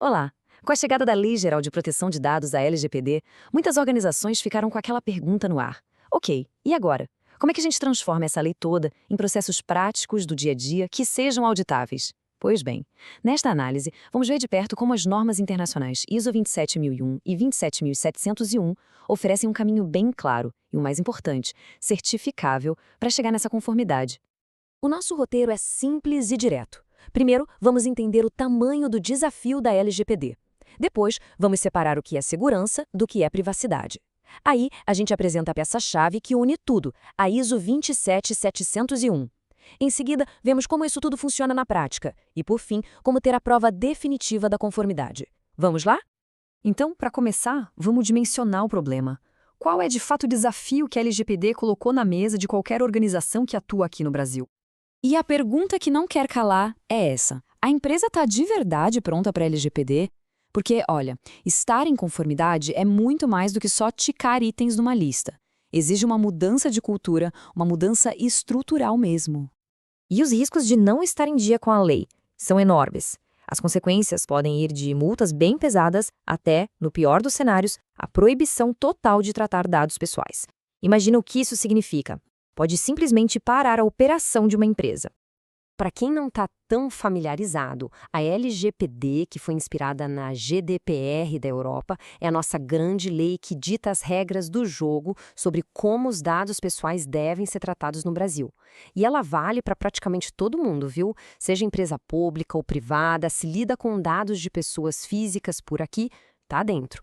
Olá! Com a chegada da Lei Geral de Proteção de Dados, a LGPD, muitas organizações ficaram com aquela pergunta no ar. Ok, e agora? Como é que a gente transforma essa lei toda em processos práticos do dia a dia que sejam auditáveis? Pois bem, nesta análise, vamos ver de perto como as normas internacionais ISO 27001 e 27701 oferecem um caminho bem claro e, o mais importante, certificável para chegar nessa conformidade. O nosso roteiro é simples e direto. Primeiro, vamos entender o tamanho do desafio da LGPD. Depois, vamos separar o que é segurança do que é privacidade. Aí, a gente apresenta a peça-chave que une tudo, a ISO 27701. Em seguida, vemos como isso tudo funciona na prática. E, por fim, como ter a prova definitiva da conformidade. Vamos lá? Então, para começar, vamos dimensionar o problema. Qual é de fato o desafio que a LGPD colocou na mesa de qualquer organização que atua aqui no Brasil? E a pergunta que não quer calar é essa: a empresa está de verdade pronta para a LGPD? Porque, olha, estar em conformidade é muito mais do que só ticar itens numa lista. Exige uma mudança de cultura, uma mudança estrutural mesmo. E os riscos de não estar em dia com a lei são enormes. As consequências podem ir de multas bem pesadas até, no pior dos cenários, a proibição total de tratar dados pessoais. Imagina o que isso significa. Pode simplesmente parar a operação de uma empresa. Para quem não está tão familiarizado, a LGPD, que foi inspirada na GDPR da Europa, é a nossa grande lei que dita as regras do jogo sobre como os dados pessoais devem ser tratados no Brasil. E ela vale para praticamente todo mundo, viu? Seja empresa pública ou privada, se lida com dados de pessoas físicas por aqui, tá dentro.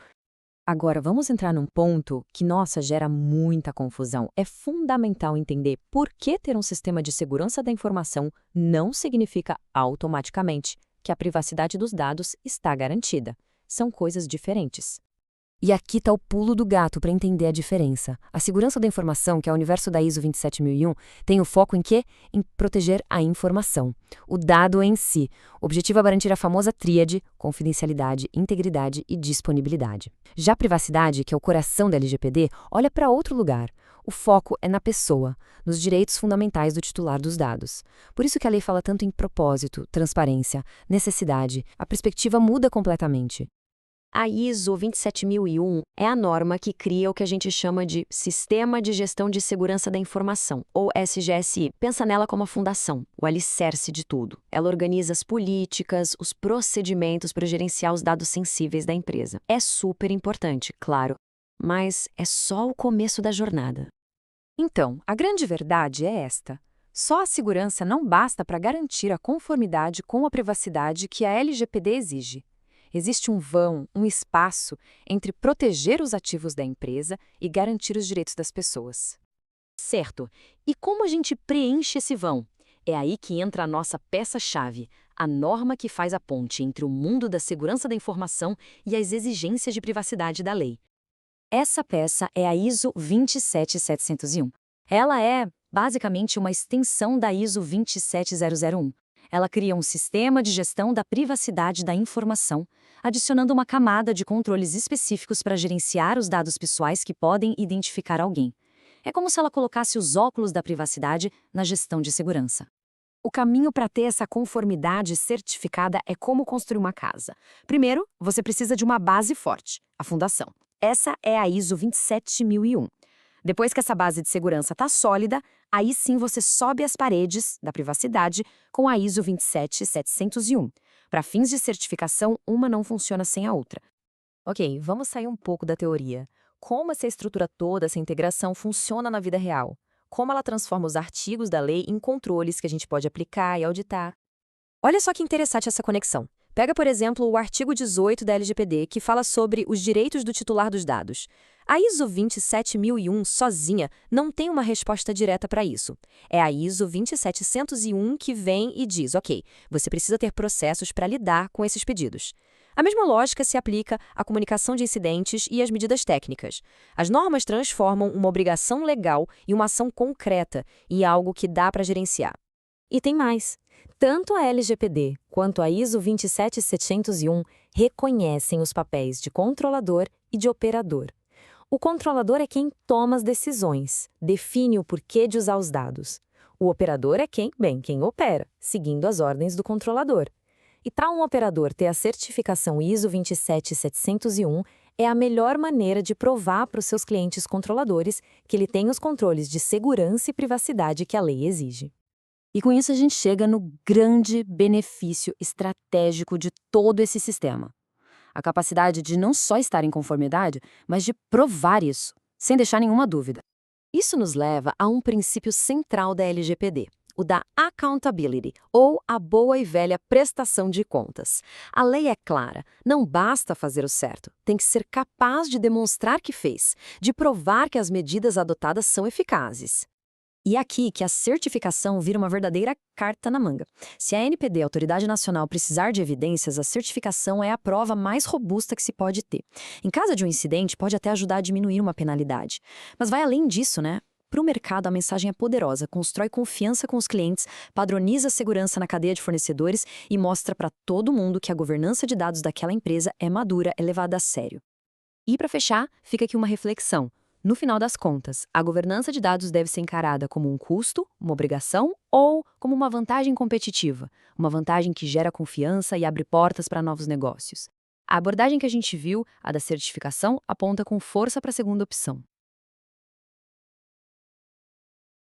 Agora, vamos entrar num ponto que, nossa, gera muita confusão. É fundamental entender por que ter um sistema de segurança da informação não significa automaticamente que a privacidade dos dados está garantida. São coisas diferentes. E aqui está o pulo do gato para entender a diferença. A segurança da informação, que é o universo da ISO 27001, tem o foco em quê? Em proteger a informação, o dado em si. O objetivo é garantir a famosa tríade: confidencialidade, integridade e disponibilidade. Já a privacidade, que é o coração da LGPD, olha para outro lugar. O foco é na pessoa, nos direitos fundamentais do titular dos dados. Por isso que a lei fala tanto em propósito, transparência, necessidade. A perspectiva muda completamente. A ISO 27001 é a norma que cria o que a gente chama de Sistema de Gestão de Segurança da Informação, ou SGSI. Pensa nela como a fundação, o alicerce de tudo. Ela organiza as políticas, os procedimentos para gerenciar os dados sensíveis da empresa. É super importante, claro, mas é só o começo da jornada. Então, a grande verdade é esta: só a segurança não basta para garantir a conformidade com a privacidade que a LGPD exige. Existe um vão, um espaço entre proteger os ativos da empresa e garantir os direitos das pessoas. Certo. E como a gente preenche esse vão? É aí que entra a nossa peça-chave, a norma que faz a ponte entre o mundo da segurança da informação e as exigências de privacidade da lei. Essa peça é a ISO 27701. Ela é, basicamente, uma extensão da ISO 27001. Ela cria um sistema de gestão da privacidade da informação, adicionando uma camada de controles específicos para gerenciar os dados pessoais que podem identificar alguém. É como se ela colocasse os óculos da privacidade na gestão de segurança. O caminho para ter essa conformidade certificada é como construir uma casa. Primeiro, você precisa de uma base forte, a fundação. Essa é a ISO 27001. Depois que essa base de segurança está sólida, aí sim você sobe as paredes da privacidade com a ISO 27701. Para fins de certificação, uma não funciona sem a outra. Ok, vamos sair um pouco da teoria. Como essa estrutura toda, essa integração funciona na vida real? Como ela transforma os artigos da lei em controles que a gente pode aplicar e auditar? Olha só que interessante essa conexão. Pega, por exemplo, o artigo 18 da LGPD, que fala sobre os direitos do titular dos dados. A ISO 27001 sozinha não tem uma resposta direta para isso. É a ISO 27701 que vem e diz, ok, você precisa ter processos para lidar com esses pedidos. A mesma lógica se aplica à comunicação de incidentes e às medidas técnicas. As normas transformam uma obrigação legal em uma ação concreta e algo que dá para gerenciar. E tem mais. Tanto a LGPD quanto a ISO 27701 reconhecem os papéis de controlador e de operador. O controlador é quem toma as decisões, define o porquê de usar os dados. O operador é quem opera, seguindo as ordens do controlador. E para um operador ter a certificação ISO 27701, é a melhor maneira de provar para os seus clientes controladores que ele tem os controles de segurança e privacidade que a lei exige. E com isso a gente chega no grande benefício estratégico de todo esse sistema. A capacidade de não só estar em conformidade, mas de provar isso, sem deixar nenhuma dúvida. Isso nos leva a um princípio central da LGPD, o da accountability, ou a boa e velha prestação de contas. A lei é clara, não basta fazer o certo, tem que ser capaz de demonstrar que fez, de provar que as medidas adotadas são eficazes. E é aqui que a certificação vira uma verdadeira carta na manga. Se a ANPD, a Autoridade Nacional, precisar de evidências, a certificação é a prova mais robusta que se pode ter. Em caso de um incidente, pode até ajudar a diminuir uma penalidade. Mas vai além disso, né? Para o mercado, a mensagem é poderosa, constrói confiança com os clientes, padroniza a segurança na cadeia de fornecedores e mostra para todo mundo que a governança de dados daquela empresa é madura, é levada a sério. E para fechar, fica aqui uma reflexão. No final das contas, a governança de dados deve ser encarada como um custo, uma obrigação ou como uma vantagem competitiva, uma vantagem que gera confiança e abre portas para novos negócios. A abordagem que a gente viu, a da certificação, aponta com força para a segunda opção.